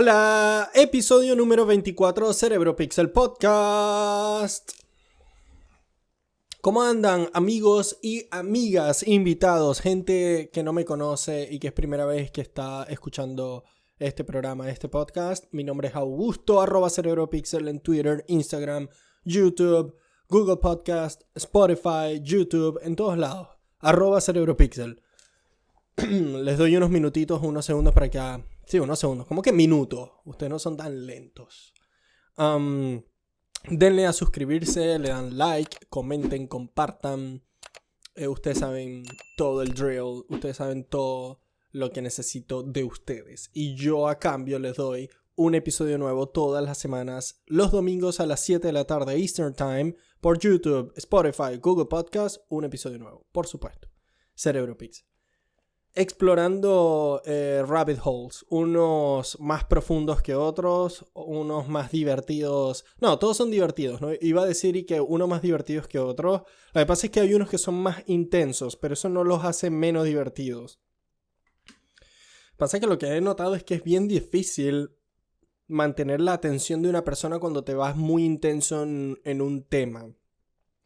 Hola, episodio número 24, Cerebro Pixel Podcast. ¿Cómo andan, amigos y amigas, invitados, gente que no me conoce y que es primera vez que está escuchando este programa, este podcast? Mi nombre es Augusto, @CerebroPixel en Twitter, Instagram, YouTube, Google Podcast, Spotify, YouTube, en todos lados. @CerebroPixel. Les doy unos minutitos, unos segundos para que... Sí, unos segundos. ¿Cómo que minutos? Ustedes no son tan lentos. Denle a suscribirse, le dan like, comenten, compartan. Ustedes saben todo el drill. Ustedes saben todo lo que necesito de ustedes. Y yo a cambio les doy un episodio nuevo todas las semanas. Los domingos a las 7 de la tarde Eastern Time. Por YouTube, Spotify, Google Podcast. Un episodio nuevo, por supuesto. Cerebro Pixel. Explorando rabbit holes, unos más profundos que otros, unos más divertidos. No, todos son divertidos, ¿no? Iba a decir que unos más divertidos que otros. Lo que pasa es que hay unos que son más intensos, pero eso no los hace menos divertidos. Pasa que lo que he notado es que es bien difícil mantener la atención de una persona cuando te vas muy intenso en un tema.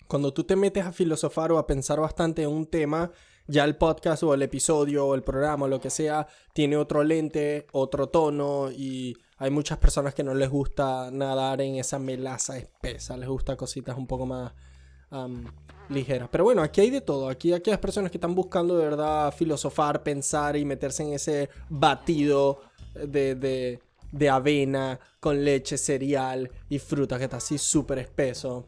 Cuando tú te metes a filosofar o a pensar bastante en un tema, ya el podcast o el episodio o el programa o lo que sea tiene otro lente, otro tono, y hay muchas personas que no les gusta nadar en esa melaza espesa, les gusta cositas un poco más ligeras. Pero bueno, aquí hay de todo. Aquí hay aquellas personas que están buscando de verdad filosofar, pensar y meterse en ese batido de avena con leche, cereal y fruta que está así súper espeso.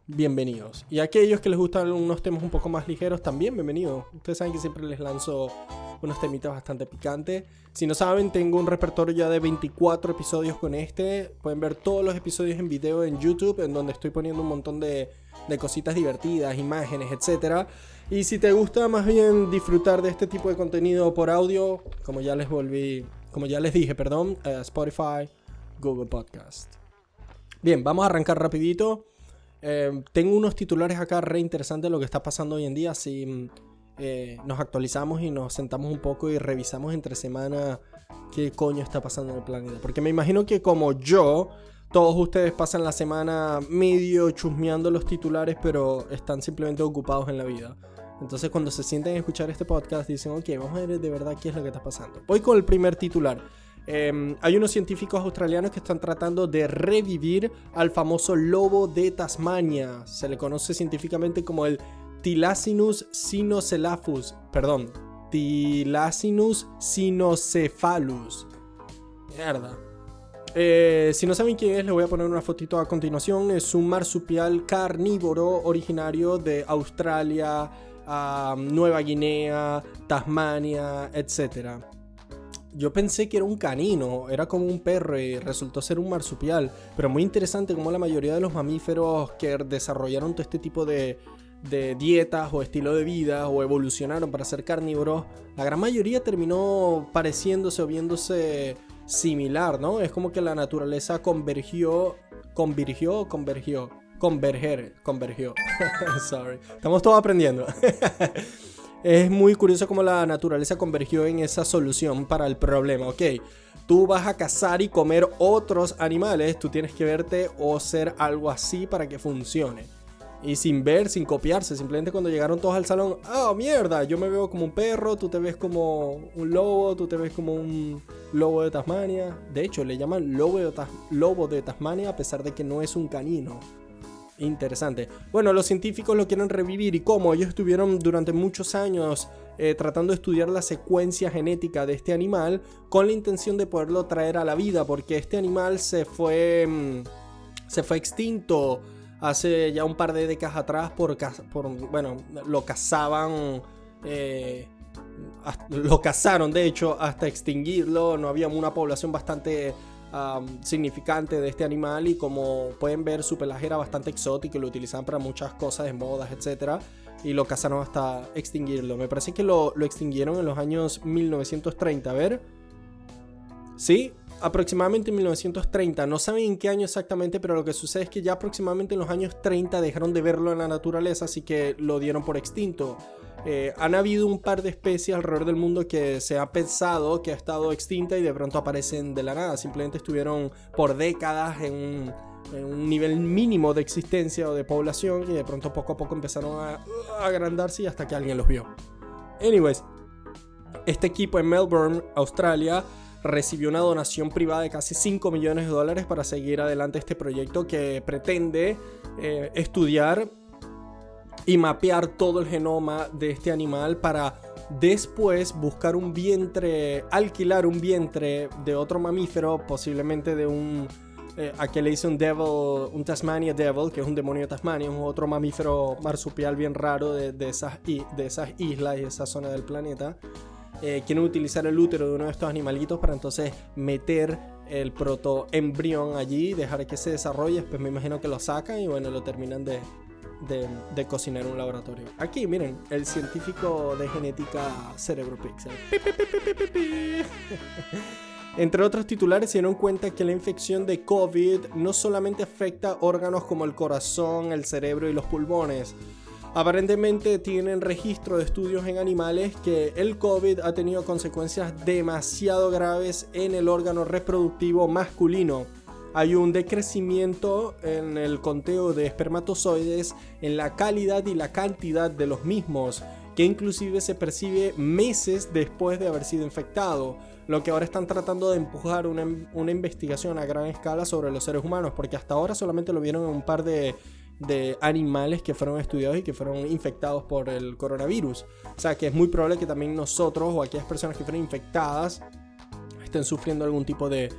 Bienvenidos. Y a aquellos que les gustan unos temas un poco más ligeros, también bienvenidos. Ustedes saben que siempre les lanzo unos temitas bastante picantes. Si no saben, tengo un repertorio ya de 24 episodios con este. Pueden ver todos los episodios en video en YouTube, en donde estoy poniendo un montón de cositas divertidas, imágenes, etc. Y si te gusta más bien disfrutar de este tipo de contenido por audio, como ya les dije, Spotify, Google Podcast. Bien, vamos a arrancar rapidito. Tengo unos titulares acá re interesantes de lo que está pasando hoy en día. Si nos actualizamos y nos sentamos un poco y revisamos entre semana qué coño está pasando en el planeta. Porque me imagino que como yo, todos ustedes pasan la semana medio chusmeando los titulares, pero están simplemente ocupados en la vida. Entonces cuando se sienten a escuchar este podcast dicen, ok, vamos a ver de verdad qué es lo que está pasando. Voy con el primer titular. Hay unos científicos australianos que están tratando de revivir al famoso lobo de Tasmania. Se le conoce científicamente como el Thylacinus cynocephalus. Thylacinus cynocephalus. Mierda. Si no saben quién es, les voy a poner una fotito a continuación. Es un marsupial carnívoro originario de Australia, Nueva Guinea, Tasmania, etc. Yo pensé que era un canino, era como un perro y resultó ser un marsupial. Pero muy interesante como la mayoría de los mamíferos que desarrollaron todo este tipo de dietas o estilo de vida o evolucionaron para ser carnívoros, la gran mayoría terminó pareciéndose o viéndose similar, ¿no? Es como que la naturaleza convergió. Sorry, estamos todos aprendiendo. Es muy curioso cómo la naturaleza convergió en esa solución para el problema. Ok, tú vas a cazar y comer otros animales, tú tienes que verte o ser algo así para que funcione. Y sin ver, sin copiarse, simplemente cuando llegaron todos al salón, ¡oh, mierda! Yo me veo como un perro, tú te ves como un lobo, tú te ves como un lobo de Tasmania. De hecho, le llaman lobo de Tasmania a pesar de que no es un canino. Interesante. Bueno, los científicos lo quieren revivir. ¿Y cómo? Ellos estuvieron durante muchos años tratando de estudiar la secuencia genética de este animal con la intención de poderlo traer a la vida, porque este animal se fue extinto hace ya un par de décadas atrás lo cazaron de hecho hasta extinguirlo. No había una población bastante significante de este animal, y como pueden ver su pelaje era bastante exótico y lo utilizaban para muchas cosas de modas, etc. Y lo cazaron hasta extinguirlo. Me parece que lo extinguieron en los años 1930. A ver, sí, aproximadamente en 1930. No saben en qué año exactamente, pero lo que sucede es que ya aproximadamente en los años 30 dejaron de verlo en la naturaleza, así que lo dieron por extinto. Han habido un par de especies alrededor del mundo que se ha pensado que ha estado extinta y de pronto aparecen de la nada. Simplemente estuvieron por décadas en un nivel mínimo de existencia o de población y de pronto poco a poco empezaron a agrandarse y hasta que alguien los vio. Anyways, este equipo en Melbourne, Australia, recibió una donación privada de casi $5 millones para seguir adelante este proyecto que pretende estudiar y mapear todo el genoma de este animal para después buscar un vientre, alquilar un vientre de otro mamífero, posiblemente de un, aquí le dice un Tasmania Devil, que es un demonio de Tasmania, un otro mamífero marsupial bien raro de esas islas y esa zona del planeta. Quieren utilizar el útero de uno de estos animalitos para entonces meter el protoembrión allí, dejar que se desarrolle, después me imagino que lo sacan y bueno, lo terminan de cocinar en un laboratorio. Aquí, miren, el científico de genética Cerebro Pixel. Entre otros titulares se dieron cuenta que la infección de COVID no solamente afecta órganos como el corazón, el cerebro y los pulmones. Aparentemente tienen registro de estudios en animales que el COVID ha tenido consecuencias demasiado graves en el órgano reproductivo masculino. Hay un decrecimiento en el conteo de espermatozoides, en la calidad y la cantidad de los mismos, que inclusive se percibe meses después de haber sido infectado, lo que ahora están tratando de empujar una investigación a gran escala sobre los seres humanos, porque hasta ahora solamente lo vieron en un par de animales que fueron estudiados y que fueron infectados por el coronavirus. O sea que es muy probable que también nosotros o aquellas personas que fueron infectadas estén sufriendo algún tipo de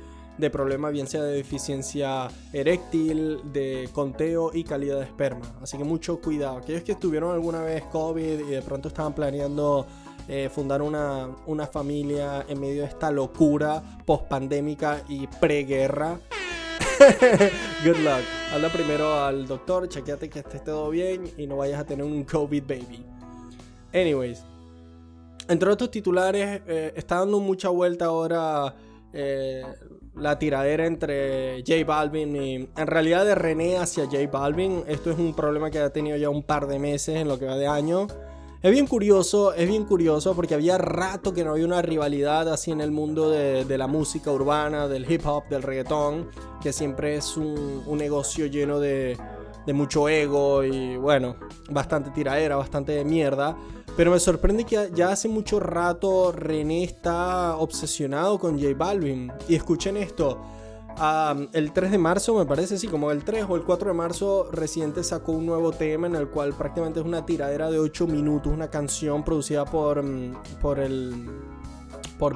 problema, bien sea de deficiencia eréctil, de conteo y calidad de esperma. Así que mucho cuidado. Aquellos que tuvieron alguna vez COVID y de pronto estaban planeando fundar una familia en medio de esta locura post-pandémica y preguerra, good luck. Habla primero al doctor, chequeate que esté todo bien y no vayas a tener un COVID baby. Anyways, entre otros titulares, está dando mucha vuelta ahora la tiradera entre J Balvin y, en realidad, de René hacia J Balvin. Esto es un problema que ha tenido ya un par de meses en lo que va de año. Es bien curioso porque había rato que no había una rivalidad así en el mundo de la música urbana, del hip hop, del reggaetón, que siempre es un negocio lleno de mucho ego y bueno, bastante tiradera, bastante mierda. Pero me sorprende que ya hace mucho rato René está obsesionado con J Balvin. Y escuchen esto, el 3 de marzo me parece, sí, como el 3 o el 4 de marzo, Residente sacó un nuevo tema en el cual prácticamente es una tiradera de 8 minutos, una canción producida por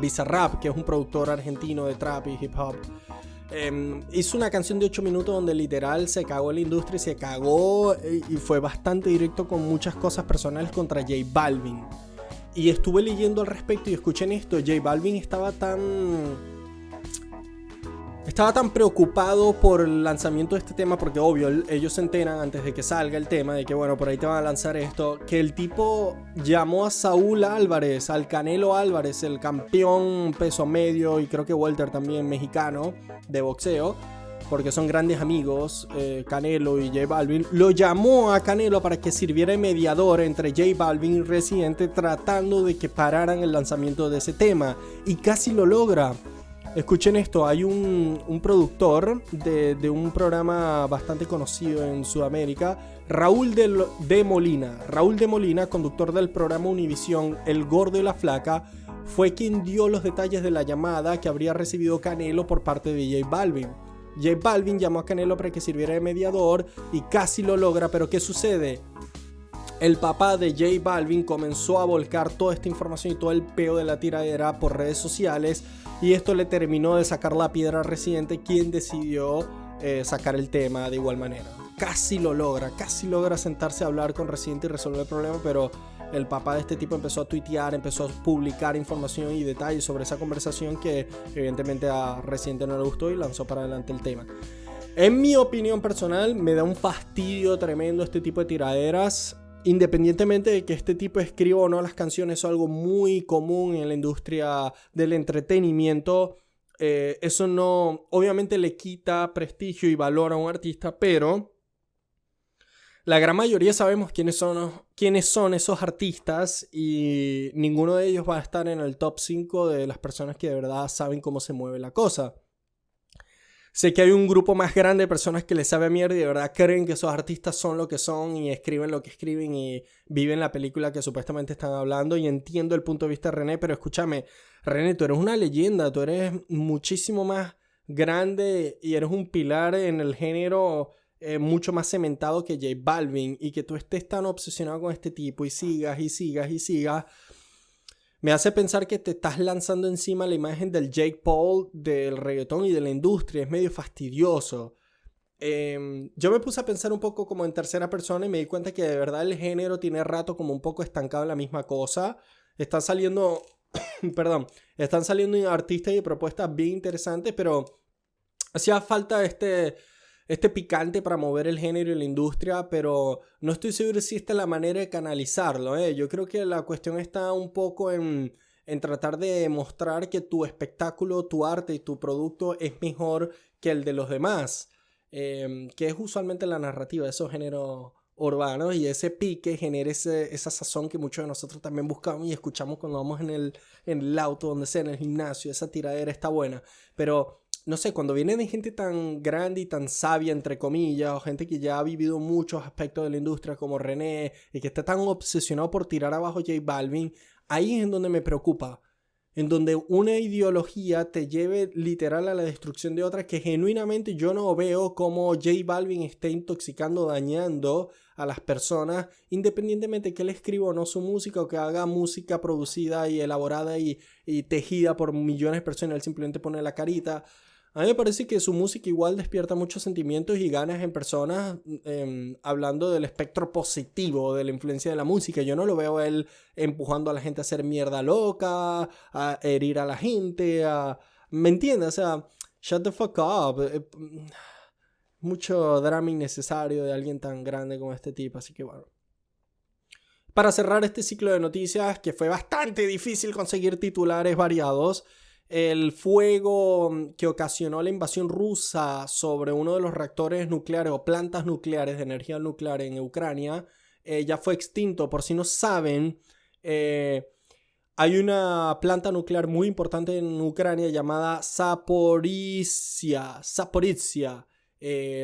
Bizarrap, que es un productor argentino de trap y hip hop. Hizo una canción de 8 minutos donde literal se cagó en la industria y se cagó y fue bastante directo con muchas cosas personales contra J Balvin. Y estuve leyendo al respecto y escuchen esto, J Balvin estaba tan preocupado por el lanzamiento de este tema, porque obvio, ellos se enteran antes de que salga el tema, de que bueno, por ahí te van a lanzar esto, que el tipo llamó a Saúl Álvarez, al Canelo Álvarez, el campeón peso medio y creo que welter también mexicano de boxeo, porque son grandes amigos, Canelo y J Balvin. Lo llamó a Canelo para que sirviera de mediador entre J Balvin y Residente, tratando de que pararan el lanzamiento de ese tema, y casi lo logra. Escuchen esto, hay un productor de un programa bastante conocido en Sudamérica, Raúl de Molina, conductor del programa Univisión El Gordo y la Flaca, fue quien dio los detalles de la llamada que habría recibido Canelo por parte de J Balvin. J Balvin llamó a Canelo para que sirviera de mediador y casi lo logra, pero ¿qué sucede? El papá de J Balvin comenzó a volcar toda esta información y todo el peo de la tiradera por redes sociales, y esto le terminó de sacar la piedra a Residente, quien decidió sacar el tema de igual manera. Casi logra sentarse a hablar con Residente y resolver el problema, pero el papá de este tipo empezó a tuitear, empezó a publicar información y detalles sobre esa conversación que evidentemente a Residente no le gustó y lanzó para adelante el tema. En mi opinión personal, me da un fastidio tremendo este tipo de tiraderas. Independientemente de que este tipo escriba o no las canciones, es algo muy común en la industria del entretenimiento. Eso no, obviamente le quita prestigio y valor a un artista, pero La gran mayoría sabemos quiénes son esos artistas y ninguno de ellos va a estar en el top 5 de las personas que de verdad saben cómo se mueve la cosa. Sé que hay un grupo más grande de personas que les sabe a mierda y de verdad creen que esos artistas son lo que son y escriben lo que escriben y viven la película que supuestamente están hablando, y entiendo el punto de vista de René, pero escúchame, René, tú eres una leyenda, tú eres muchísimo más grande y eres un pilar en el género, mucho más cementado que J Balvin, y que tú estés tan obsesionado con este tipo y sigas y sigas y sigas. Me hace pensar que te estás lanzando encima la imagen del Jake Paul, del reggaetón y de la industria. Es medio fastidioso. Yo me puse a pensar un poco como en tercera persona y me di cuenta que de verdad el género tiene rato como un poco estancado en la misma cosa. Están saliendo, perdón, están saliendo artistas y propuestas bien interesantes, pero hacía falta este picante para mover el género y la industria, pero no estoy seguro si esta es la manera de canalizarlo, ¿eh? Yo creo que la cuestión está un poco en tratar de mostrar que tu espectáculo, tu arte y tu producto es mejor que el de los demás, que es usualmente la narrativa de esos géneros urbanos, y ese pique genera esa sazón que muchos de nosotros también buscamos y escuchamos cuando vamos en el auto, donde sea, en el gimnasio. Esa tiradera está buena, pero no sé, cuando viene de gente tan grande y tan sabia, entre comillas, o gente que ya ha vivido muchos aspectos de la industria como René, y que está tan obsesionado por tirar abajo J Balvin, ahí es en donde me preocupa. En donde una ideología te lleve literal a la destrucción de otra, que genuinamente yo no veo cómo J Balvin esté intoxicando, dañando a las personas, independientemente que él escriba o no su música, o que haga música producida y elaborada y tejida por millones de personas. Él simplemente pone la carita. A mí me parece que su música igual despierta muchos sentimientos y ganas en personas, hablando del espectro positivo de la influencia de la música. Yo no lo veo a él empujando a la gente a hacer mierda loca, a herir a la gente, ¿me entiendes? O sea, shut the fuck up. Mucho drama innecesario de alguien tan grande como este tipo, así que bueno. Para cerrar este ciclo de noticias, que fue bastante difícil conseguir titulares variados, el fuego que ocasionó la invasión rusa sobre uno de los reactores nucleares o plantas nucleares de energía nuclear en Ucrania ya fue extinto. Por si no saben, hay una planta nuclear muy importante en Ucrania llamada Zaporizhia.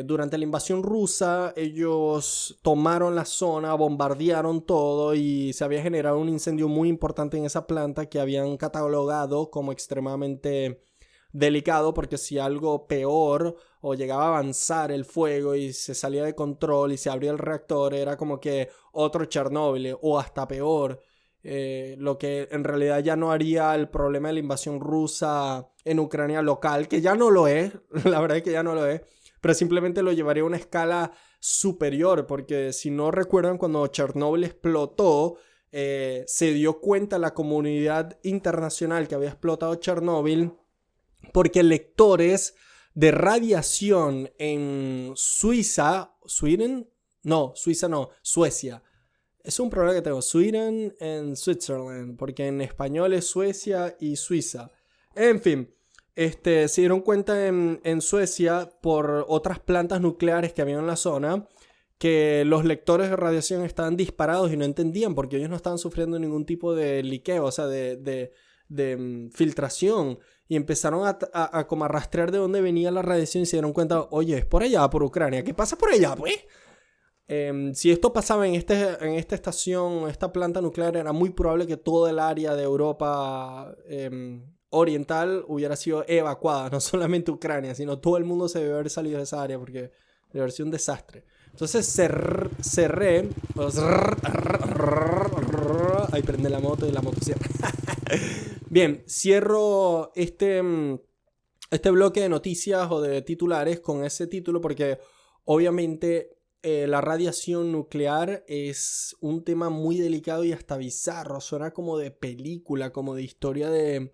Durante la invasión rusa, ellos tomaron la zona, bombardearon todo y se había generado un incendio muy importante en esa planta que habían catalogado como extremadamente delicado, porque si algo peor o llegaba a avanzar el fuego y se salía de control y se abría el reactor, era como que otro Chernóbil o hasta peor. Lo que en realidad ya no haría el problema de la invasión rusa en Ucrania local, que ya no lo es, la verdad es que ya no lo es, pero simplemente lo llevaría a una escala superior, porque si no recuerdan, cuando Chernóbil explotó, se dio cuenta la comunidad internacional que había explotado Chernóbil, porque lectores de radiación en Suiza, Suecia. Es un problema que tengo, Sweden and Switzerland, porque en español es Suecia y Suiza. En fin. Se dieron cuenta en Suecia, por otras plantas nucleares que había en la zona, que los lectores de radiación estaban disparados y no entendían porque ellos no estaban sufriendo ningún tipo de liqueo, o sea, de filtración. Y empezaron a como a rastrear de dónde venía la radiación y se dieron cuenta, oye, es por allá, por Ucrania. ¿Qué pasa por allá, pues? Si esto pasaba en esta estación, esta planta nuclear, era muy probable que todo el área de Europa oriental hubiera sido evacuada, no solamente Ucrania, sino todo el mundo se debe haber salido de esa área, porque debe haber sido un desastre. Entonces cerré. Ahí prende la moto y la moto cierra. Bien, cierro este bloque de noticias o de titulares con ese título, porque obviamente la radiación nuclear es un tema muy delicado y hasta bizarro. Suena como de película, como de historia de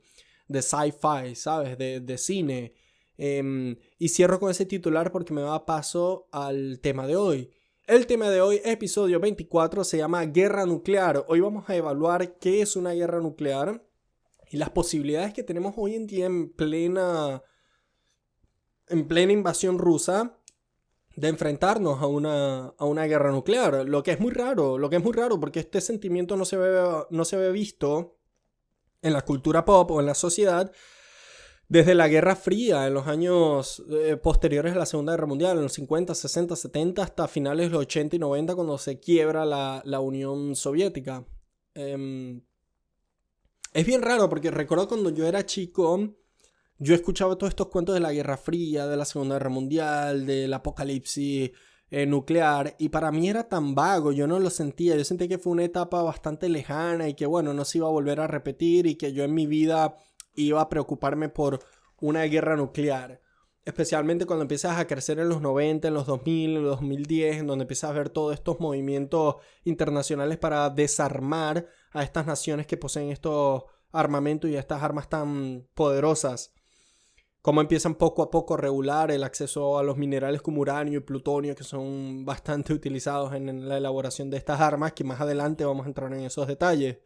sci-fi, ¿sabes? De cine. Y cierro con ese titular porque me da paso al tema de hoy. El tema de hoy, episodio 24, se llama Guerra Nuclear. Hoy vamos a evaluar qué es una guerra nuclear y las posibilidades que tenemos hoy en día en plena invasión rusa de enfrentarnos a una guerra nuclear, lo que es muy raro, porque este sentimiento no se ve visto en la cultura pop o en la sociedad desde la Guerra Fría, en los años posteriores a la Segunda Guerra Mundial, en los 50, 60, 70, hasta finales de los 80 y 90, cuando se quiebra la Unión Soviética. Es bien raro, porque recuerdo cuando yo era chico, yo escuchaba todos estos cuentos de la Guerra Fría, de la Segunda Guerra Mundial, del apocalipsis nuclear, y para mí era tan vago, yo no lo sentía, yo sentía que fue una etapa bastante lejana y que bueno, no se iba a volver a repetir y que yo en mi vida iba a preocuparme por una guerra nuclear. Especialmente cuando empiezas a crecer en los 90, en los 2000, en los 2010, en donde empiezas a ver todos estos movimientos internacionales para desarmar a estas naciones que poseen estos armamentos y estas armas tan poderosas. Cómo empiezan poco a poco a regular el acceso a los minerales como uranio y plutonio, que son bastante utilizados en la elaboración de estas armas, que más adelante vamos a entrar en esos detalles.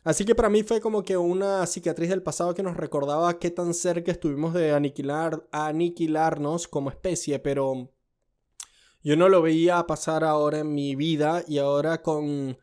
Así que para mí fue como que una cicatriz del pasado que nos recordaba qué tan cerca estuvimos de aniquilarnos como especie, pero yo no lo veía pasar ahora en mi vida, y ahora con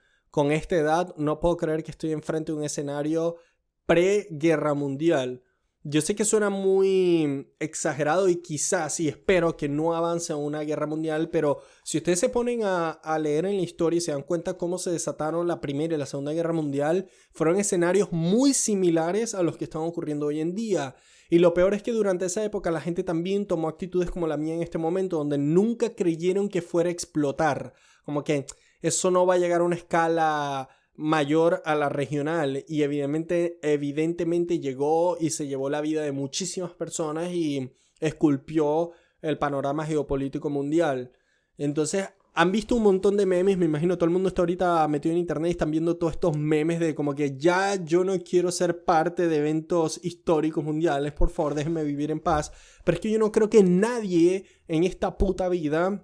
esta edad no puedo creer que estoy enfrente de un escenario pre-guerra mundial. Yo sé que suena muy exagerado y quizás, y espero que no avance a una guerra mundial, pero si ustedes se ponen a leer en la historia y se dan cuenta cómo se desataron la Primera y la Segunda Guerra Mundial, fueron escenarios muy similares a los que están ocurriendo hoy en día. Y lo peor es que durante esa época la gente también tomó actitudes como la mía en este momento, donde nunca creyeron que fuera a explotar. Como que eso no va a llegar a una escala mayor a la regional, y evidentemente llegó y se llevó la vida de muchísimas personas y esculpió el panorama geopolítico mundial. Entonces han visto un montón de memes, me imagino todo el mundo está ahorita metido en internet y están viendo todos estos memes de como que ya yo no quiero ser parte de eventos históricos mundiales, por favor déjenme vivir en paz. Pero es que yo no creo que nadie en esta puta vida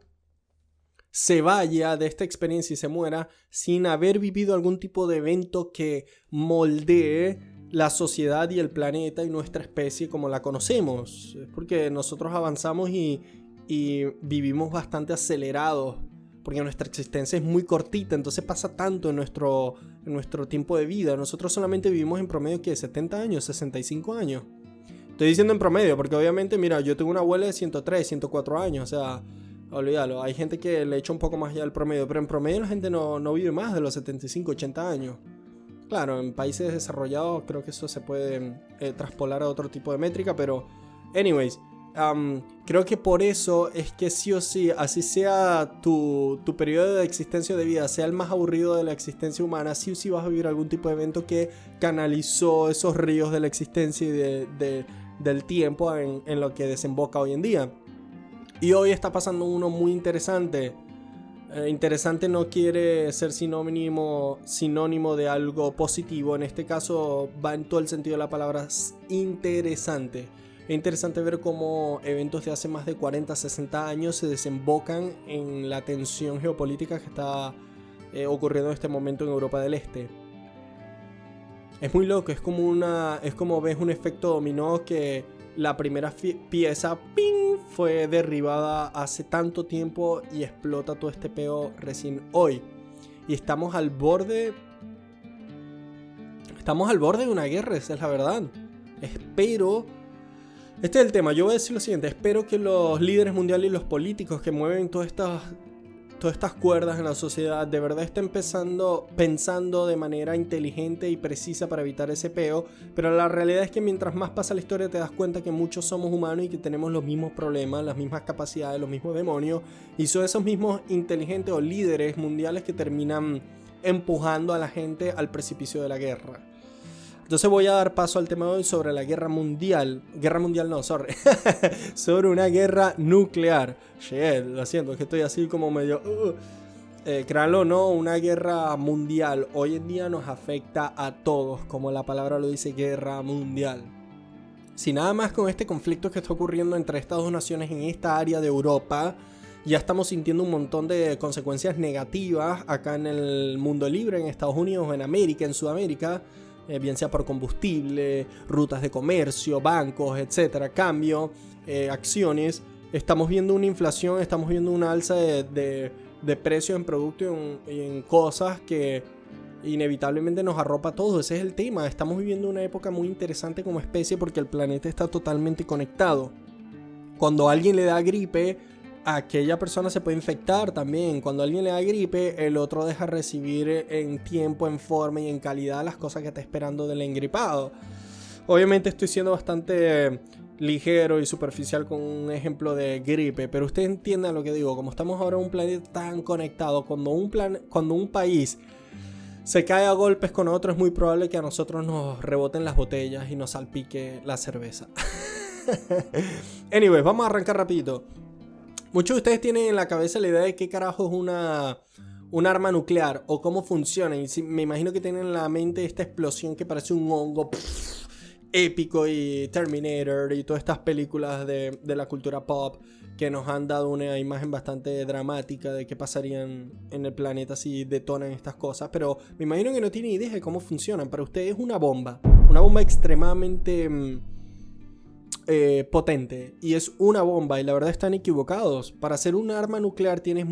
se vaya de esta experiencia y se muera sin haber vivido algún tipo de evento que moldee la sociedad y el planeta y nuestra especie como la conocemos. Es porque nosotros avanzamos y vivimos bastante acelerados, porque nuestra existencia es muy cortita, entonces pasa tanto en nuestro tiempo de vida. Nosotros solamente vivimos en promedio que 70 años, 65 años. Estoy diciendo en promedio porque obviamente, mira, yo tengo una abuela de 103, 104 años, o sea, olvídalo, hay gente que le echa un poco más allá del promedio, pero en promedio la gente no vive más de los 75, 80 años. Claro, en países desarrollados creo que eso se puede traspolar a otro tipo de métrica, pero anyways, creo que por eso es que sí o sí, así sea tu periodo de existencia de vida, sea el más aburrido de la existencia humana, sí o sí vas a vivir algún tipo de evento que canalizó esos ríos de la existencia y del tiempo en lo que desemboca hoy en día. Y hoy está pasando uno muy interesante. Interesante no quiere ser sinónimo de algo positivo. En este caso va en todo el sentido de la palabra interesante. Es interesante ver cómo eventos de hace más de 40, 60 años se desembocan en la tensión geopolítica que está ocurriendo en este momento en Europa del Este. Es muy loco, es como ves un efecto dominó que la primera pieza ¡ping! Fue derribada hace tanto tiempo y explota todo este peo recién hoy. Y estamos al borde de una guerra, esa es la verdad. Espero, este es el tema, yo voy a decir lo siguiente, espero que los líderes mundiales y los políticos que mueven todas estas cuerdas en la sociedad de verdad estén pensando de manera inteligente y precisa para evitar ese peo, pero la realidad es que mientras más pasa la historia te das cuenta que muchos somos humanos y que tenemos los mismos problemas, las mismas capacidades, los mismos demonios, y son esos mismos inteligentes o líderes mundiales que terminan empujando a la gente al precipicio de la guerra. Entonces voy a dar paso al tema de hoy sobre la guerra mundial. Sobre una guerra nuclear. Shit, lo siento, es que estoy así como medio... créanlo o no, una guerra mundial hoy en día nos afecta a todos, como la palabra lo dice, guerra mundial. Si nada más con este conflicto que está ocurriendo entre estas dos naciones en esta área de Europa, ya estamos sintiendo un montón de consecuencias negativas acá en el mundo libre, en Estados Unidos, en América, en Sudamérica. Bien sea por combustible, rutas de comercio, bancos, etcétera, cambio, acciones. estamos viendo una inflación, estamos viendo una alza de precios en productos y en cosas que inevitablemente nos arropa a todos. Ese es el tema. Estamos viviendo una época muy interesante como especie porque el planeta está totalmente conectado. Cuando a alguien le da gripe, aquella persona se puede infectar también. Cuando a alguien le da gripe, el otro deja recibir en tiempo, en forma y en calidad las cosas que está esperando del engripado. Obviamente estoy siendo bastante ligero y superficial con un ejemplo de gripe, pero ustedes entiendan lo que digo. Como estamos ahora en un planeta tan conectado, cuando un país se cae a golpes con otro, es muy probable que a nosotros nos reboten las botellas y nos salpique la cerveza. Anyways, vamos a arrancar rapidito. Muchos de ustedes tienen en la cabeza la idea de qué carajo es un arma nuclear o cómo funciona. Y me imagino que tienen en la mente esta explosión que parece un hongo épico, y Terminator y todas estas películas de la cultura pop que nos han dado una imagen bastante dramática de qué pasaría en el planeta si detonan estas cosas. Pero me imagino que no tienen idea de cómo funcionan. Para ustedes es una bomba extremadamente potente, y es una bomba, y la verdad están equivocados. Para hacer un arma nuclear tienes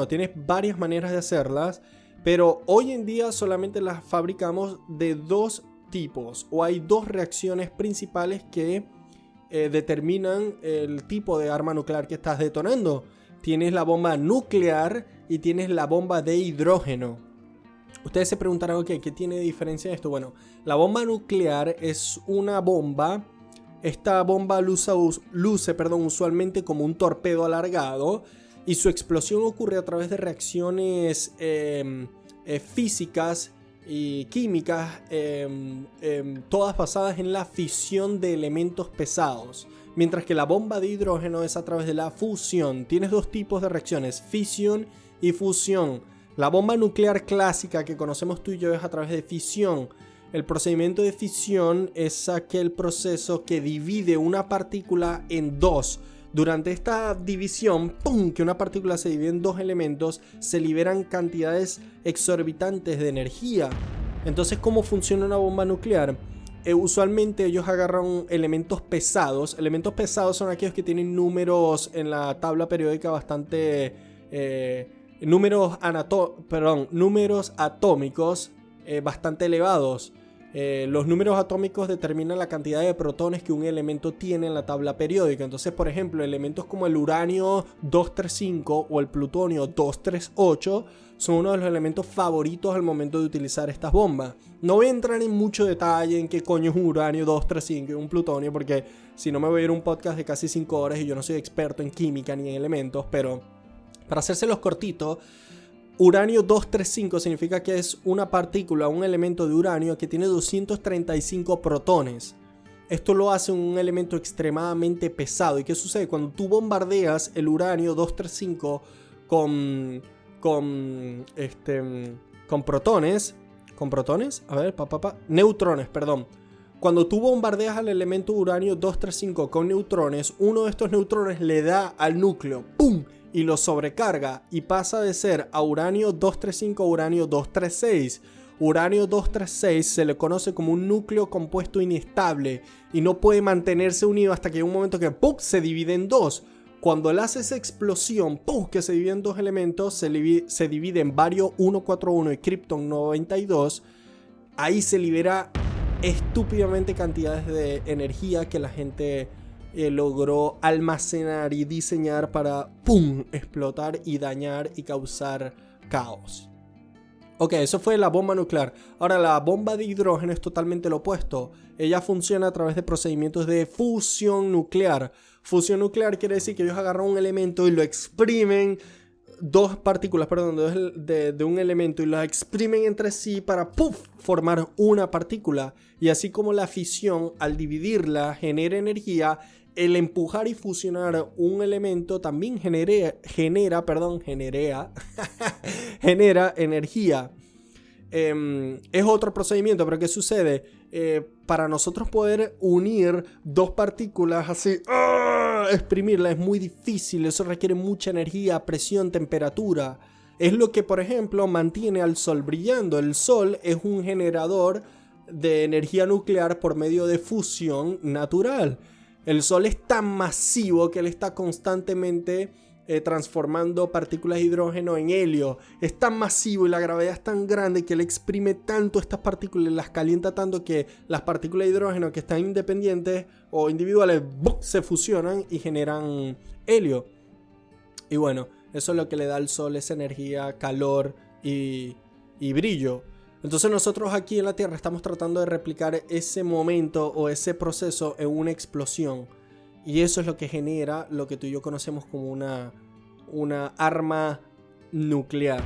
tienes varias maneras de hacerlas, pero hoy en día solamente las fabricamos de dos tipos, o hay dos reacciones principales que determinan el tipo de arma nuclear que estás detonando. Tienes la bomba nuclear y tienes la bomba de hidrógeno. Ustedes se preguntarán, ¿qué tiene de diferencia esto? Bueno, la bomba nuclear es una bomba. Esta bomba luce usualmente como un torpedo alargado, y su explosión ocurre a través de reacciones físicas y químicas, todas basadas en la fisión de elementos pesados. Mientras que la bomba de hidrógeno es a través de la fusión. Tienes dos tipos de reacciones, fisión y fusión. La bomba nuclear clásica que conocemos tú y yo es a través de fisión. El procedimiento de fisión es aquel proceso que divide una partícula en dos. Durante esta división, ¡pum!, que una partícula se divide en dos elementos, se liberan cantidades exorbitantes de energía. Entonces, ¿cómo funciona una bomba nuclear? Usualmente ellos agarran elementos pesados. Elementos pesados son aquellos que tienen números en la tabla periódica bastante... números atómicos bastante elevados. Los números atómicos determinan la cantidad de protones que un elemento tiene en la tabla periódica. Entonces, por ejemplo, elementos como el uranio 235 o el plutonio 238 son uno de los elementos favoritos al momento de utilizar estas bombas. No voy a entrar en mucho detalle en qué coño es un uranio 235 y un plutonio, porque si no me voy a ir a un podcast de casi 5 horas y yo no soy experto en química ni en elementos. Pero para hacérselos cortitos, uranio 235 significa que es una partícula, un elemento de uranio que tiene 235 protones. Esto lo hace un elemento extremadamente pesado. ¿Y qué sucede? Cuando tú bombardeas el uranio 235 con protones, neutrones, perdón. Cuando tú bombardeas al elemento uranio 235 con neutrones, uno de estos neutrones le da al núcleo, ¡pum!, y lo sobrecarga, y pasa de ser a uranio 235 a uranio 236. Uranio 236 se le conoce como un núcleo compuesto inestable y no puede mantenerse unido hasta que hay un momento que ¡pum!, se divide en dos. Cuando él hace esa explosión, ¡pum!, que se divide en dos elementos, se divide en bario 141 y krypton 92. Ahí se libera estúpidamente cantidades de energía que la gente logró almacenar y diseñar para ¡pum!, explotar y dañar y causar caos. Ok, eso fue la bomba nuclear. Ahora, la bomba de hidrógeno es totalmente lo opuesto. Ella funciona a través de procedimientos de fusión nuclear. Fusión nuclear quiere decir que ellos agarran un elemento y lo exprimen, dos partículas, de un elemento, y las exprimen entre sí para ¡puf!, formar una partícula. Y así como la fisión, al dividirla, genera energía, el empujar y fusionar un elemento también genera energía. Es otro procedimiento, pero ¿qué sucede? Para nosotros poder unir dos partículas así, exprimirla, es muy difícil. Eso requiere mucha energía, presión, temperatura. Es lo que, por ejemplo, mantiene al Sol brillando. El Sol es un generador de energía nuclear por medio de fusión natural. El Sol es tan masivo que él está constantemente transformando partículas de hidrógeno en helio. Es tan masivo y la gravedad es tan grande que él exprime tanto estas partículas, las calienta tanto que las partículas de hidrógeno que están independientes o individuales se fusionan y generan helio. Y bueno, eso es lo que le da al Sol esa energía, calor y brillo. Entonces nosotros aquí en la Tierra estamos tratando de replicar ese momento o ese proceso en una explosión. Y eso es lo que genera lo que tú y yo conocemos como una arma nuclear.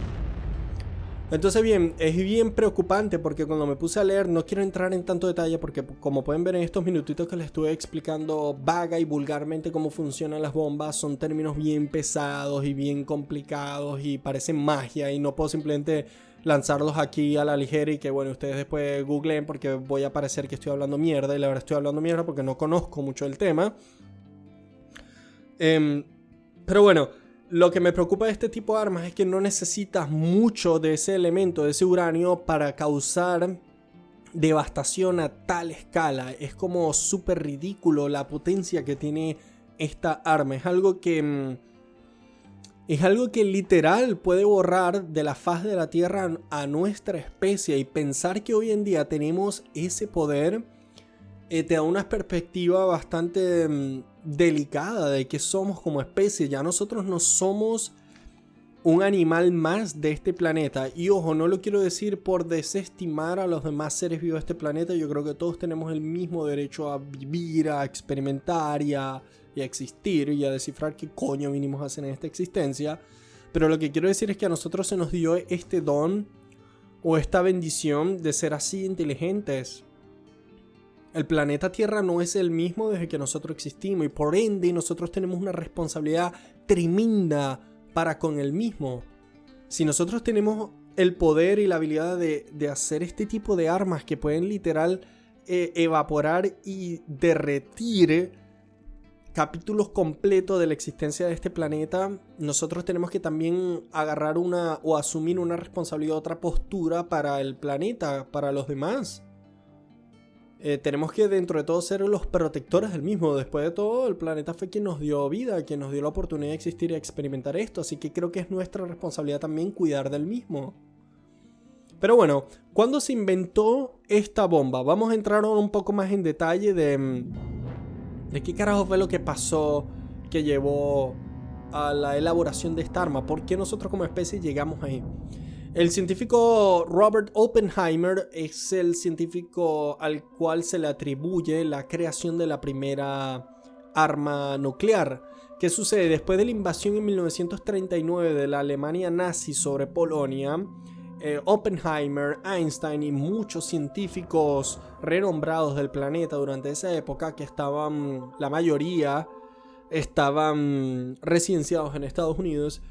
Entonces bien, es bien preocupante porque cuando me puse a leer, no quiero entrar en tanto detalle porque como pueden ver en estos minutitos que les estuve explicando vaga y vulgarmente cómo funcionan las bombas, son términos bien pesados y bien complicados y parecen magia y no puedo simplemente lanzarlos aquí a la ligera y que bueno, ustedes después googleen porque voy a parecer que estoy hablando mierda y la verdad estoy hablando mierda porque no conozco mucho el tema. Pero bueno, lo que me preocupa de este tipo de armas es que no necesitas mucho de ese elemento, de ese uranio, para causar devastación a tal escala. Es como súper ridículo la potencia que tiene esta arma. Es algo que literal puede borrar de la faz de la Tierra a nuestra especie. Y pensar que hoy en día tenemos ese poder te da una perspectiva bastante delicada de que somos como especie. Ya nosotros no somos un animal más de este planeta. Y ojo, no lo quiero decir por desestimar a los demás seres vivos de este planeta. Yo creo que todos tenemos el mismo derecho a vivir, a experimentar y a existir y a descifrar qué coño vinimos a hacer en esta existencia. Pero lo que quiero decir es que a nosotros se nos dio este don o esta bendición de ser así inteligentes. El planeta Tierra no es el mismo desde que nosotros existimos y por ende nosotros tenemos una responsabilidad tremenda para con el mismo. Si nosotros tenemos el poder y la habilidad de hacer este tipo de armas que pueden literal evaporar y derretir capítulos completos de la existencia de este planeta, nosotros tenemos que también agarrar o asumir una responsabilidad, otra postura para el planeta, para los demás. Tenemos que dentro de todo ser los protectores del mismo. Después de todo, el planeta fue quien nos dio vida, quien nos dio la oportunidad de existir y experimentar esto. Así que creo que es nuestra responsabilidad también cuidar del mismo. Pero bueno, ¿cuándo se inventó esta bomba? Vamos a entrar un poco más en detalle de qué carajo fue lo que pasó que llevó a la elaboración de esta arma. ¿Por qué nosotros como especie llegamos ahí? El científico Robert Oppenheimer es el científico al cual se le atribuye la creación de la primera arma nuclear. ¿Qué sucede? Después de la invasión en 1939 de la Alemania nazi sobre Polonia, Oppenheimer, Einstein y muchos científicos renombrados del planeta durante esa época, que la mayoría estaban residenciados en Estados Unidos,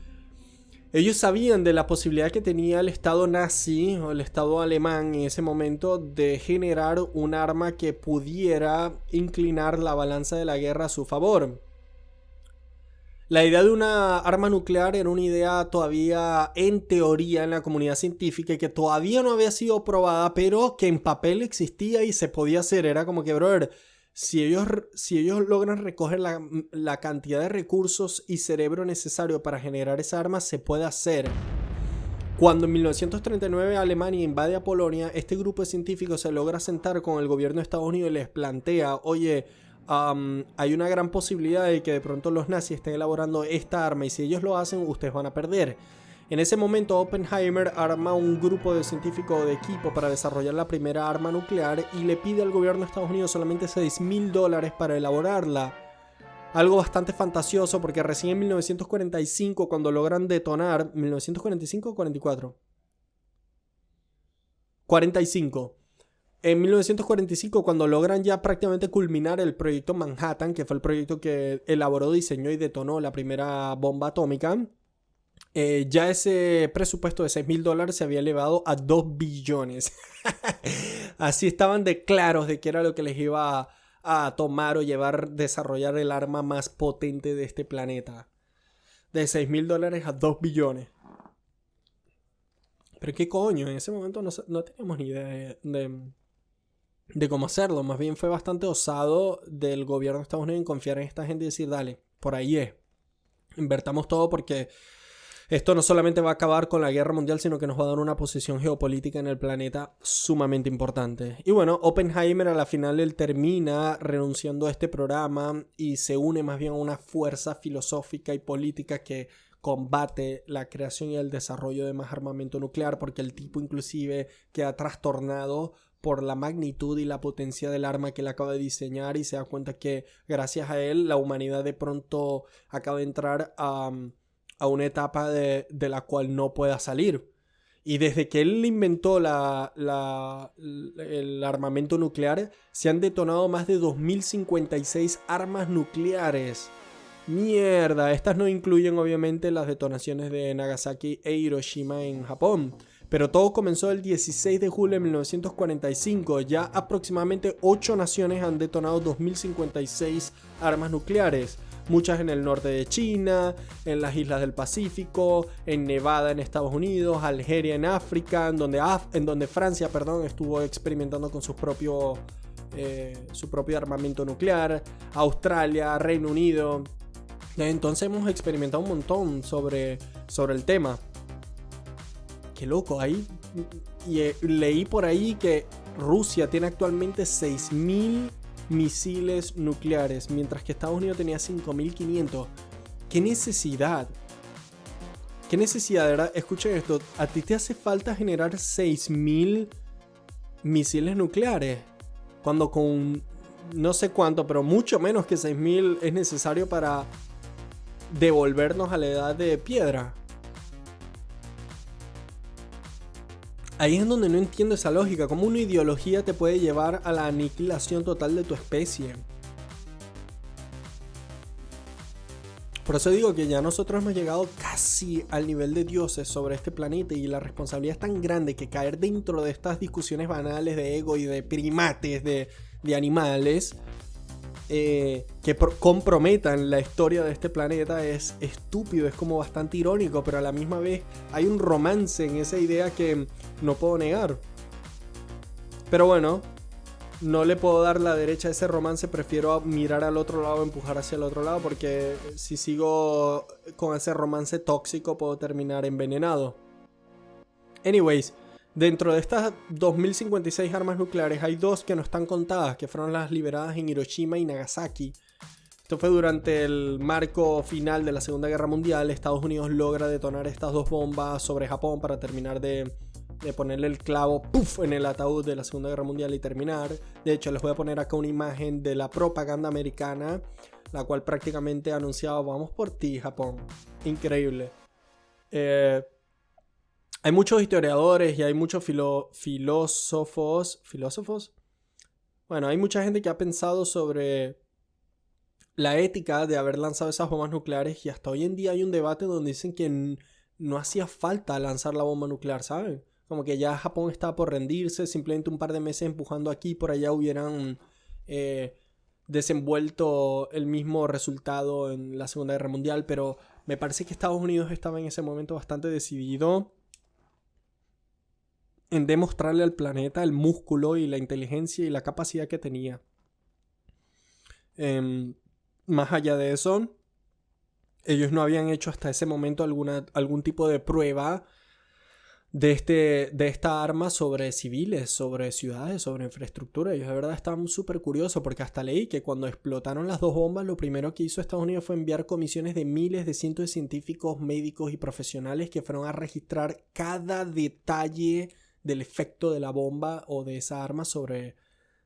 ellos sabían de la posibilidad que tenía el Estado nazi o el Estado alemán en ese momento de generar un arma que pudiera inclinar la balanza de la guerra a su favor. La idea de una arma nuclear era una idea todavía en teoría en la comunidad científica y que todavía no había sido probada, pero que en papel existía y se podía hacer. Era como que, brother, si ellos logran recoger la cantidad de recursos y cerebro necesario para generar esa arma, se puede hacer. Cuando en 1939 Alemania invade a Polonia, este grupo de científicos se logra sentar con el gobierno de Estados Unidos y les plantea, oye, hay una gran posibilidad de que de pronto los nazis estén elaborando esta arma y si ellos lo hacen, ustedes van a perder. En ese momento Oppenheimer arma un grupo de científicos de equipo para desarrollar la primera arma nuclear y le pide al gobierno de Estados Unidos solamente $6,000 para elaborarla. Algo bastante fantasioso porque recién en 1945 cuando logran detonar... ¿1945 o 44? 45. En 1945 cuando logran ya prácticamente culminar el proyecto Manhattan, que fue el proyecto que elaboró, diseñó y detonó la primera bomba atómica, ya ese presupuesto de $6,000 se había elevado a 2 billones. Así estaban de claros de que era lo que les iba a tomar o llevar desarrollar el arma más potente de este planeta. De $6,000 a 2 billones. Pero qué coño, en ese momento no teníamos ni idea de cómo hacerlo. Más bien fue bastante osado del gobierno de Estados Unidos en confiar en esta gente y decir, dale, por ahí es. Invertamos todo porque esto no solamente va a acabar con la guerra mundial, sino que nos va a dar una posición geopolítica en el planeta sumamente importante. Y bueno, Oppenheimer a la final él termina renunciando a este programa y se une más bien a una fuerza filosófica y política que combate la creación y el desarrollo de más armamento nuclear, porque el tipo inclusive queda trastornado por la magnitud y la potencia del arma que él acaba de diseñar y se da cuenta que gracias a él la humanidad de pronto acaba de entrar a una etapa de la cual no pueda salir. Y desde que él inventó el armamento nuclear, se han detonado más de 2056 armas nucleares. Mierda, estas no incluyen obviamente las detonaciones de Nagasaki e Hiroshima en Japón. Pero todo comenzó el 16 de julio de 1945. Ya aproximadamente 8 naciones han detonado 2056 armas nucleares. Muchas en el norte de China, en las islas del Pacífico, en Nevada en Estados Unidos, Algeria en África, en donde Francia estuvo experimentando con su propio armamento nuclear, Australia, Reino Unido. Entonces hemos experimentado un montón sobre el tema. Qué loco, ahí leí por ahí que Rusia tiene actualmente 6.000 misiles nucleares, mientras que Estados Unidos tenía 5.500. ¿Qué necesidad? ¿Qué necesidad, de verdad? Escuchen esto, ¿a ti te hace falta generar 6.000 misiles nucleares? Cuando con no sé cuánto, pero mucho menos que 6.000 es necesario para devolvernos a la edad de piedra. Ahí es donde no entiendo esa lógica. ¿Cómo una ideología te puede llevar a la aniquilación total de tu especie? Por eso digo que ya nosotros hemos llegado casi al nivel de dioses sobre este planeta y la responsabilidad es tan grande que caer dentro de estas discusiones banales de ego y de primates, de animales, que comprometan la historia de este planeta es estúpido, es como bastante irónico, pero a la misma vez hay un romance en esa idea que no puedo negar. Pero bueno, no le puedo dar la derecha a ese romance, prefiero mirar al otro lado, empujar hacia el otro lado, porque si sigo con ese romance tóxico puedo terminar envenenado. Anyways, dentro de estas 2056 armas nucleares hay 2 que no están contadas, que fueron las liberadas en Hiroshima y Nagasaki. Esto fue durante el marco final de la Segunda Guerra Mundial. Estados Unidos logra detonar estas 2 bombas sobre Japón para terminar de ponerle el clavo en el ataúd de la Segunda Guerra Mundial y terminar. De hecho, les voy a poner acá una imagen de la propaganda americana, la cual prácticamente anunciaba: vamos por ti, Japón. Increíble. Hay muchos historiadores y hay muchos filósofos. Bueno, hay mucha gente que ha pensado sobre la ética de haber lanzado esas bombas nucleares y hasta hoy en día hay un debate donde dicen que no hacía falta lanzar la bomba nuclear, ¿saben? Como que ya Japón estaba por rendirse, simplemente un par de meses empujando aquí y por allá hubieran desenvuelto el mismo resultado en la Segunda Guerra Mundial, pero me parece que Estados Unidos estaba en ese momento bastante decidido en demostrarle al planeta el músculo y la inteligencia y la capacidad que tenía. Más allá de eso, ellos no habían hecho hasta ese momento algún tipo de prueba de esta arma sobre civiles, sobre ciudades, sobre infraestructura. Ellos de verdad estaban súper curiosos porque hasta leí que cuando explotaron las 2 bombas, lo primero que hizo Estados Unidos fue enviar comisiones de miles de cientos de científicos, médicos y profesionales que fueron a registrar cada detalle del efecto de la bomba o de esa arma sobre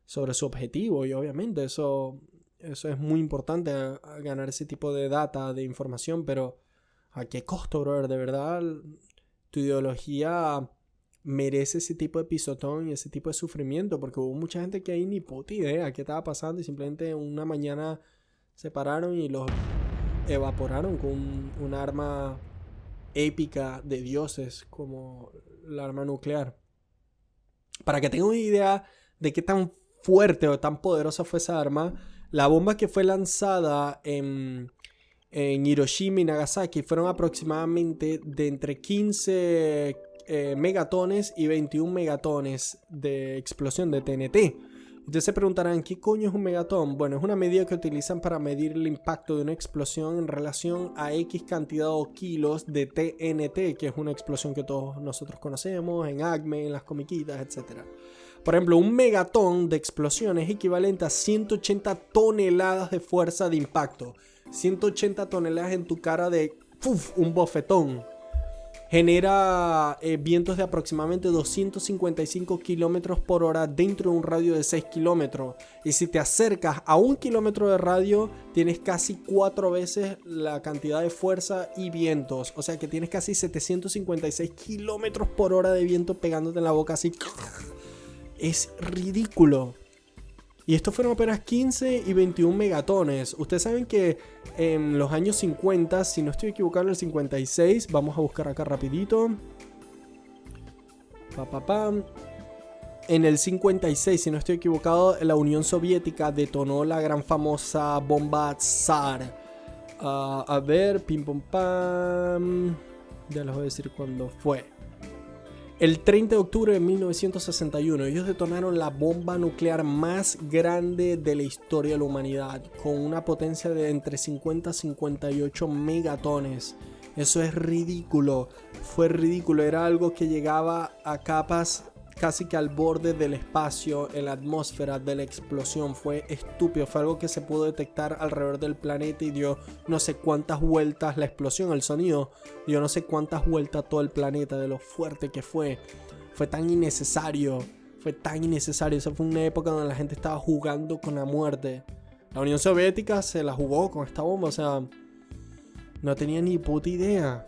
su objetivo. Y obviamente eso es muy importante, a ganar ese tipo de data, de información, pero ¿a qué costo, brother? De verdad, tu ideología merece ese tipo de pisotón y ese tipo de sufrimiento, porque hubo mucha gente que ahí ni puta idea qué estaba pasando y simplemente una mañana se pararon y los evaporaron con un arma épica de dioses como el arma nuclear. Para que tengan una idea de qué tan fuerte o tan poderosa fue esa arma, la bomba que fue lanzada en Hiroshima y Nagasaki fueron aproximadamente de entre 15 megatones y 21 megatones de explosión de TNT. Ustedes se preguntarán, ¿qué coño es un megatón? Bueno, es una medida que utilizan para medir el impacto de una explosión en relación a X cantidad o kilos de TNT, que es una explosión que todos nosotros conocemos, en Acme, en las comiquitas, etc. Por ejemplo, un megatón de explosión es equivalente a 180 toneladas de fuerza de impacto. 180 toneladas en tu cara de un bofetón. Genera vientos de aproximadamente 255 kilómetros por hora dentro de un radio de 6 kilómetros. Y si te acercas a 1 kilómetro de radio, tienes casi 4 veces la cantidad de fuerza y vientos. O sea que tienes casi 756 kilómetros por hora de viento pegándote en la boca así. Es ridículo. Y estos fueron apenas 15 y 21 megatones. Ustedes saben que en los años 50, si no estoy equivocado, en el 56, vamos a buscar acá rapidito. En el 56, si no estoy equivocado, la Unión Soviética detonó la gran famosa bomba Tsar. A ver, pim pum pam. Ya les voy a decir cuándo fue. El 30 de octubre de 1961, ellos detonaron la bomba nuclear más grande de la historia de la humanidad, con una potencia de entre 50 y 58 megatones. Eso es ridículo, fue ridículo, era algo que llegaba a capas casi que al borde del espacio, en la atmósfera de la explosión. Fue estúpido, fue algo que se pudo detectar alrededor del planeta y dio no sé cuántas vueltas la explosión, el sonido dio no sé cuántas vueltas todo el planeta de lo fuerte que fue. Fue tan innecesario, Esa fue una época donde la gente estaba jugando con la muerte. La Unión Soviética se la jugó con esta bomba, o sea, no tenía ni puta idea.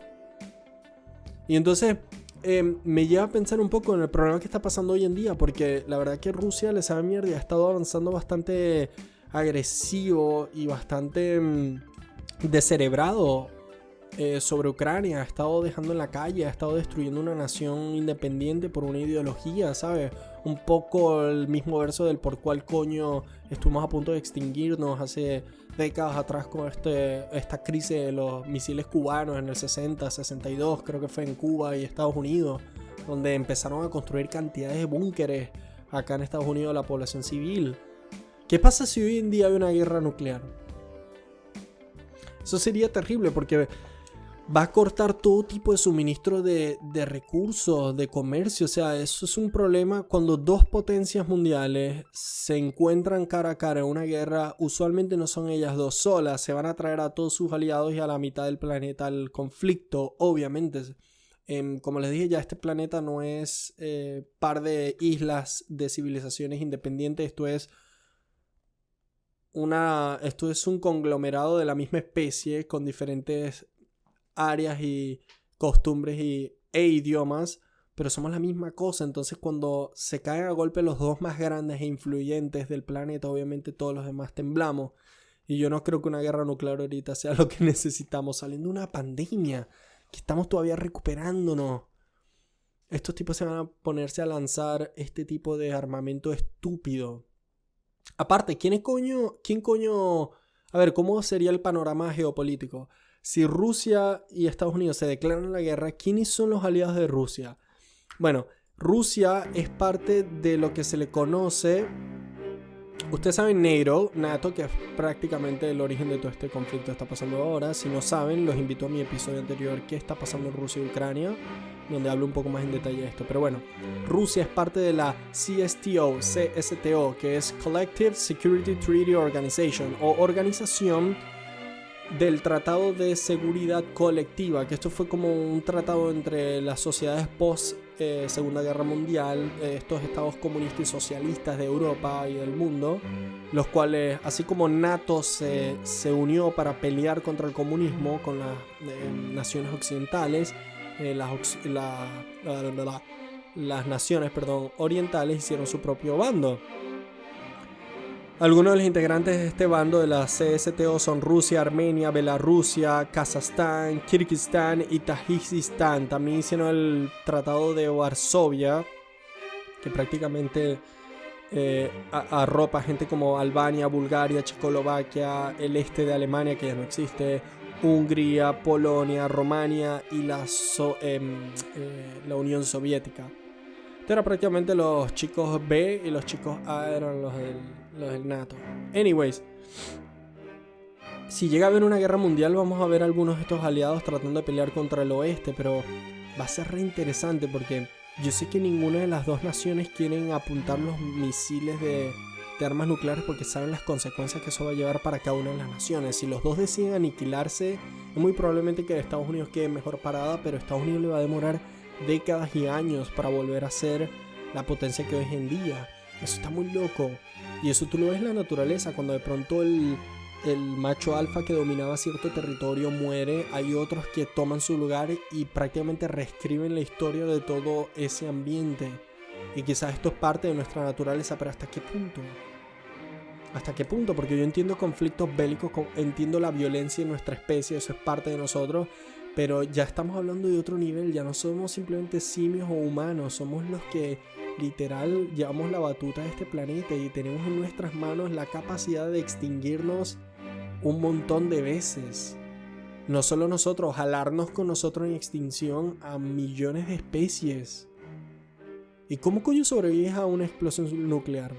Y entonces me lleva a pensar un poco en el problema que está pasando hoy en día, porque la verdad que Rusia le sabe mierda y ha estado avanzando bastante agresivo y bastante descerebrado sobre Ucrania. Ha estado dejando en la calle, ha estado destruyendo una nación independiente por una ideología, ¿sabes? Un poco el mismo verso del por cuál coño estuvimos a punto de extinguirnos hace décadas atrás con esta crisis de los misiles cubanos en el 60, 62, creo que fue en Cuba y Estados Unidos, donde empezaron a construir cantidades de búnkeres acá en Estados Unidos la población civil. ¿Qué pasa si hoy en día hay una guerra nuclear? Eso sería terrible porque va a cortar todo tipo de suministro de recursos, de comercio. O sea, eso es un problema cuando dos potencias mundiales se encuentran cara a cara en una guerra. Usualmente no son ellas dos solas, se van a traer a todos sus aliados y a la mitad del planeta al conflicto, obviamente. Como les dije ya, este planeta no es par de islas de civilizaciones independientes. Esto es un conglomerado de la misma especie con diferentes áreas y costumbres e idiomas, pero somos la misma cosa. Entonces cuando se caen a golpe los dos más grandes e influyentes del planeta, obviamente todos los demás temblamos. Y yo no creo que una guerra nuclear ahorita sea lo que necesitamos, saliendo de una pandemia que estamos todavía recuperándonos. Estos tipos se van a ponerse a lanzar este tipo de armamento estúpido. Aparte, ¿quién coño? A ver, ¿cómo sería el panorama geopolítico? Si Rusia y Estados Unidos se declaran la guerra, ¿quiénes son los aliados de Rusia? Bueno, Rusia es parte de lo que se le conoce... Ustedes saben NATO, que es prácticamente el origen de todo este conflicto que está pasando ahora. Si no saben, los invito a mi episodio anterior, ¿qué está pasando en Rusia y Ucrania?, donde hablo un poco más en detalle de esto. Pero bueno, Rusia es parte de la CSTO, que es Collective Security Treaty Organization, o Organización del Tratado de Seguridad Colectiva, que esto fue como un tratado entre las sociedades post Segunda Guerra Mundial, estos estados comunistas y socialistas de Europa y del mundo, los cuales, así como NATO se unió para pelear contra el comunismo con las naciones occidentales, las naciones orientales hicieron su propio bando. Algunos de los integrantes de este bando de la CSTO son Rusia, Armenia, Bielorrusia, Kazajstán, Kirguistán y Tayikistán. También hicieron el Tratado de Varsovia, que prácticamente arropa gente como Albania, Bulgaria, Checoslovaquia, el este de Alemania, que ya no existe, Hungría, Polonia, Rumania y la Unión Soviética. Esto era prácticamente los chicos B y los chicos A eran los del NATO. Anyways, si llega a haber una guerra mundial, vamos a ver algunos de estos aliados tratando de pelear contra el oeste, pero va a ser re interesante porque yo sé que ninguna de las dos naciones quieren apuntar los misiles de armas nucleares porque saben las consecuencias que eso va a llevar para cada una de las naciones. Si los dos deciden aniquilarse, es muy probablemente que Estados Unidos quede mejor parada, pero Estados Unidos le va a demorar décadas y años para volver a ser la potencia que es en día. Eso está muy loco. Y eso tú lo ves en la naturaleza, cuando de pronto el macho alfa que dominaba cierto territorio muere, hay otros que toman su lugar y prácticamente reescriben la historia de todo ese ambiente. Y quizás esto es parte de nuestra naturaleza, pero ¿hasta qué punto? ¿Hasta qué punto? Porque yo entiendo conflictos bélicos, entiendo la violencia en nuestra especie, eso es parte de nosotros, pero ya estamos hablando de otro nivel, ya no somos simplemente simios o humanos, somos los que literal llevamos la batuta de este planeta y tenemos en nuestras manos la capacidad de extinguirnos un montón de veces. No solo nosotros, jalarnos con nosotros en extinción a millones de especies. ¿Y cómo coño sobrevives a una explosión nuclear?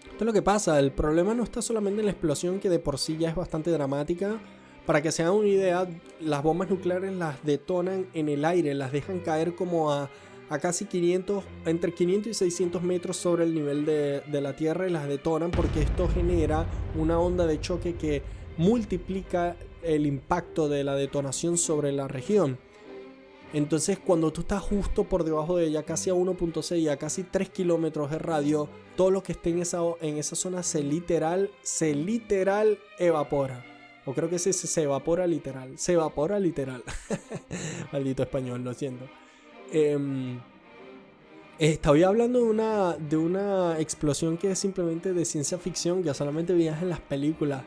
Esto es lo que pasa, el problema no está solamente en la explosión, que de por sí ya es bastante dramática. Para que se hagan una idea, las bombas nucleares las detonan en el aire, las dejan caer como a casi entre 500 y 600 metros sobre el nivel de la Tierra y las detonan porque esto genera una onda de choque que multiplica el impacto de la detonación sobre la región. Entonces cuando tú estás justo por debajo de ella, casi a 1.6, a casi 3 kilómetros de radio, todo lo que esté en esa zona se literal evapora. O creo que se evapora literal. Se evapora literal. Maldito español, lo siento. Estaba hablando de una explosión que es simplemente de ciencia ficción, que solamente veías en las películas.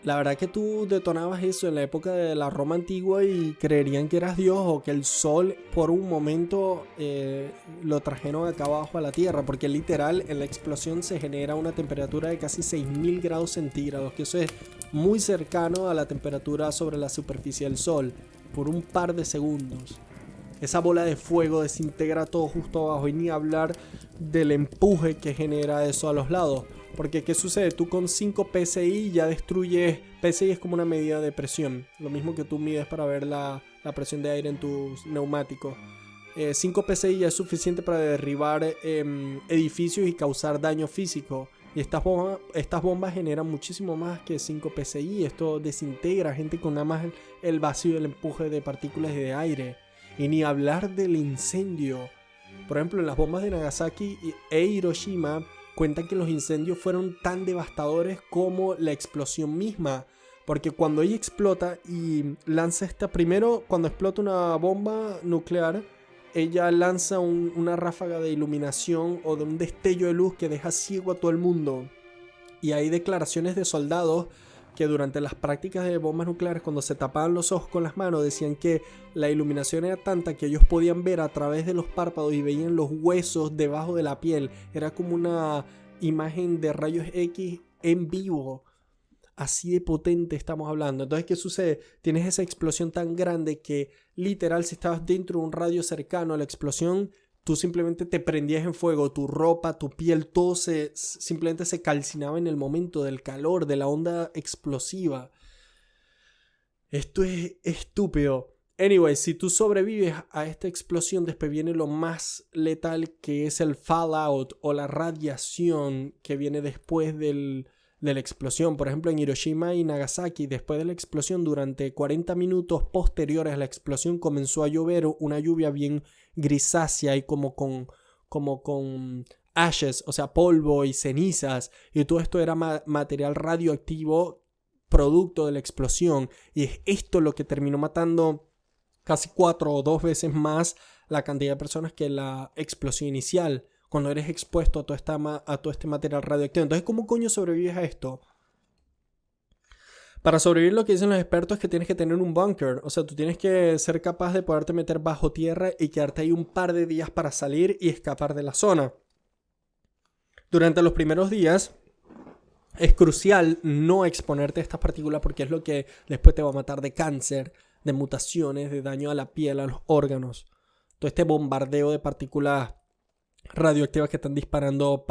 La verdad que tú detonabas eso en la época de la Roma antigua y creerían que eras Dios o que el sol por un momento lo trajeron acá abajo a la Tierra, porque literal en la explosión se genera una temperatura de casi 6000 grados centígrados, que eso es muy cercano a la temperatura sobre la superficie del sol, por un par de segundos. Esa bola de fuego desintegra todo justo abajo y ni hablar del empuje que genera eso a los lados. Porque ¿qué sucede? Tú con 5 PSI ya destruyes... PSI es como una medida de presión. Lo mismo que tú mides para ver la presión de aire en tus neumáticos. 5 PSI ya es suficiente para derribar edificios y causar daño físico. Y estas bombas generan muchísimo más que 5 PSI. Esto desintegra gente con nada más el vacío del empuje de partículas de aire. Y ni hablar del incendio. Por ejemplo, en las bombas de Nagasaki e Hiroshima cuentan que los incendios fueron tan devastadores como la explosión misma. Porque cuando ella explota y lanza primero, cuando explota una bomba nuclear, ella lanza una ráfaga de iluminación o de un destello de luz que deja ciego a todo el mundo. Y hay declaraciones de soldados que durante las prácticas de bombas nucleares, cuando se tapaban los ojos con las manos, decían que la iluminación era tanta que ellos podían ver a través de los párpados y veían los huesos debajo de la piel. Era como una imagen de rayos X en vivo. Así de potente estamos hablando. Entonces, ¿qué sucede? Tienes esa explosión tan grande que literal, si estabas dentro de un radio cercano a la explosión, tú simplemente te prendías en fuego, tu ropa, tu piel, todo simplemente se calcinaba en el momento del calor, de la onda explosiva. Esto es estúpido. Anyway, si tú sobrevives a esta explosión, después viene lo más letal, que es el fallout o la radiación que viene después de la explosión. Por ejemplo, en Hiroshima y Nagasaki, después de la explosión, durante 40 minutos posteriores a la explosión, comenzó a llover una lluvia bien grisácea y como con ashes, o sea, polvo y cenizas, y todo esto era material radioactivo producto de la explosión, y es esto lo que terminó matando casi 4 o 2 veces más la cantidad de personas que la explosión inicial, cuando eres expuesto a todo este material radioactivo. Entonces, ¿cómo coño sobrevives a esto? Para sobrevivir, lo que dicen los expertos es que tienes que tener un búnker. O sea, tú tienes que ser capaz de poderte meter bajo tierra y quedarte ahí un par de días para salir y escapar de la zona. Durante los primeros días es crucial no exponerte a estas partículas porque es lo que después te va a matar de cáncer, de mutaciones, de daño a la piel, a los órganos. Todo este bombardeo de partículas radioactivas que están disparando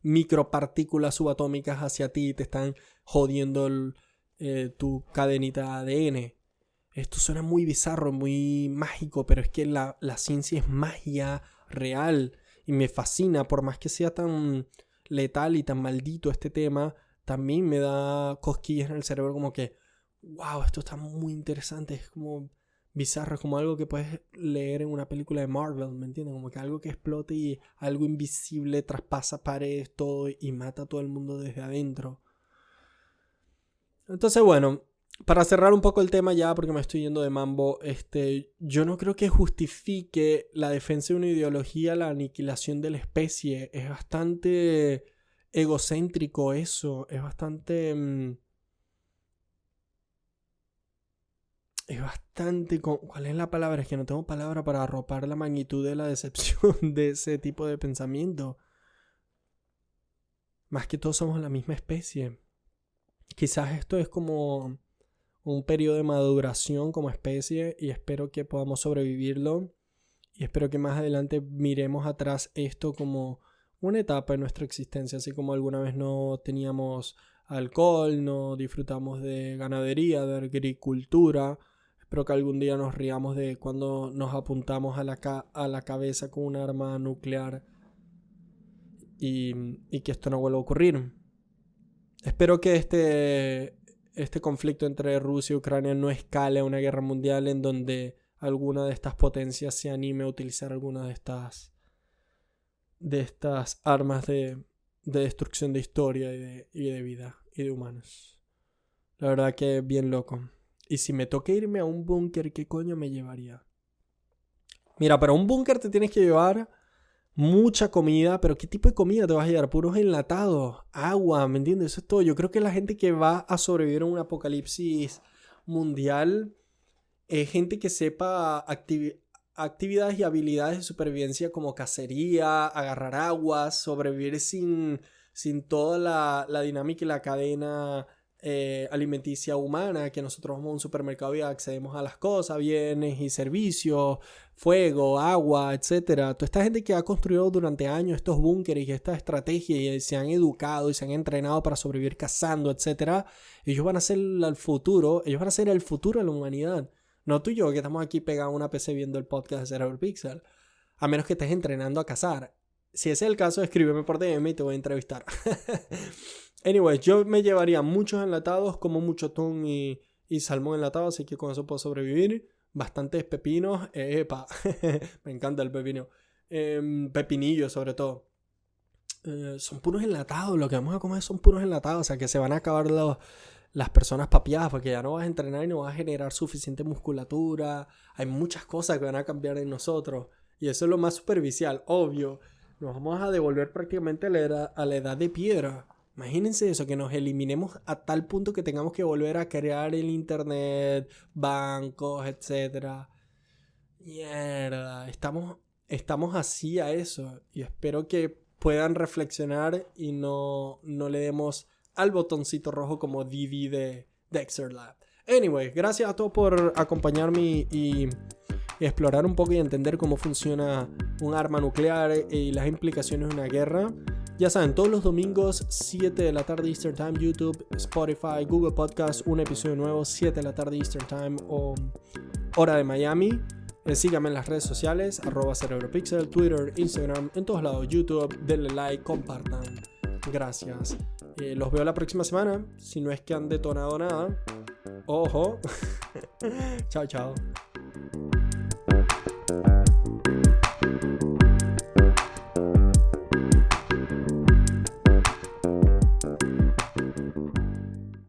micropartículas subatómicas hacia ti y te están jodiendo tu cadenita de ADN. Esto suena muy bizarro, muy mágico, pero es que la ciencia es magia real y me fascina. Por más que sea tan letal y tan maldito este tema, también me da cosquillas en el cerebro, como que wow, esto está muy interesante. Es como bizarro, es como algo que puedes leer en una película de Marvel, ¿me entiendes? Como que algo que explote y algo invisible traspasa paredes, todo, y mata a todo el mundo desde adentro. Entonces, bueno, para cerrar un poco el tema ya, porque me estoy yendo de mambo, yo no creo que justifique la defensa de una ideología, la aniquilación de la especie. Es bastante egocéntrico eso, es bastante... ¿Cuál es la palabra? Es que no tengo palabra para arropar la magnitud de la decepción de ese tipo de pensamiento. Más que todos somos la misma especie. Quizás esto es como un periodo de maduración como especie y espero que podamos sobrevivirlo. Y espero que más adelante miremos atrás esto como una etapa en nuestra existencia. Así como alguna vez no teníamos alcohol, no disfrutamos de ganadería, de agricultura. Espero que algún día nos riamos de cuando nos apuntamos a la cabeza con un arma nuclear y que esto no vuelva a ocurrir. Espero que este conflicto entre Rusia y Ucrania no escale a una guerra mundial en donde alguna de estas potencias se anime a utilizar alguna de estas armas de destrucción de historia y de vida y de humanos. La verdad que es bien loco. Y si me toca irme a un búnker, ¿qué coño me llevaría? Mira, para un búnker te tienes que llevar mucha comida, pero ¿qué tipo de comida te vas a llevar? Puros enlatados, agua, ¿me entiendes? Eso es todo. Yo creo que la gente que va a sobrevivir en un apocalipsis mundial es gente que sepa actividades y habilidades de supervivencia como cacería, agarrar agua, sobrevivir sin toda la dinámica y la cadena alimenticia humana, que nosotros vamos a un supermercado y accedemos a las cosas, bienes y servicios, fuego, agua, etcétera. Toda esta gente que ha construido durante años estos búnkeres y estas estrategias y se han educado y se han entrenado para sobrevivir cazando, etcétera, ellos van a ser el futuro de la humanidad. No tú y yo que estamos aquí pegados a una PC viendo el podcast de Cerebro Pixel. A menos que estés entrenando a cazar. Si ese es el caso, escríbeme por DM y te voy a entrevistar. Anyways, yo me llevaría muchos enlatados, como mucho atún y salmón enlatado, así que con eso puedo sobrevivir. Bastantes pepinos. Me encanta el pepino. Pepinillos sobre todo. Son puros enlatados. Lo que vamos a comer son puros enlatados. O sea que se van a acabar las personas papiadas, porque ya no vas a entrenar y no vas a generar suficiente musculatura. Hay muchas cosas que van a cambiar en nosotros. Y eso es lo más superficial, obvio. Nos vamos a devolver prácticamente a la edad de piedra. Imagínense eso, que nos eliminemos a tal punto que tengamos que volver a crear el internet, bancos, etc. Mierda, estamos así a eso. Y espero que puedan reflexionar y no le demos al botoncito rojo como Didi de Dexter Lab. Anyway, gracias a todos por acompañarme y explorar un poco y entender cómo funciona un arma nuclear y las implicaciones de una guerra. Ya saben, todos los domingos, 7 de la tarde Eastern Time, YouTube, Spotify, Google Podcast, un episodio nuevo, 7 de la tarde Eastern Time o hora de Miami. Síganme en las redes sociales, @CerebroPixel, Twitter, Instagram, en todos lados, YouTube, denle like, compartan. Gracias. Los veo la próxima semana, si no es que han detonado nada. Ojo. Chao, chao.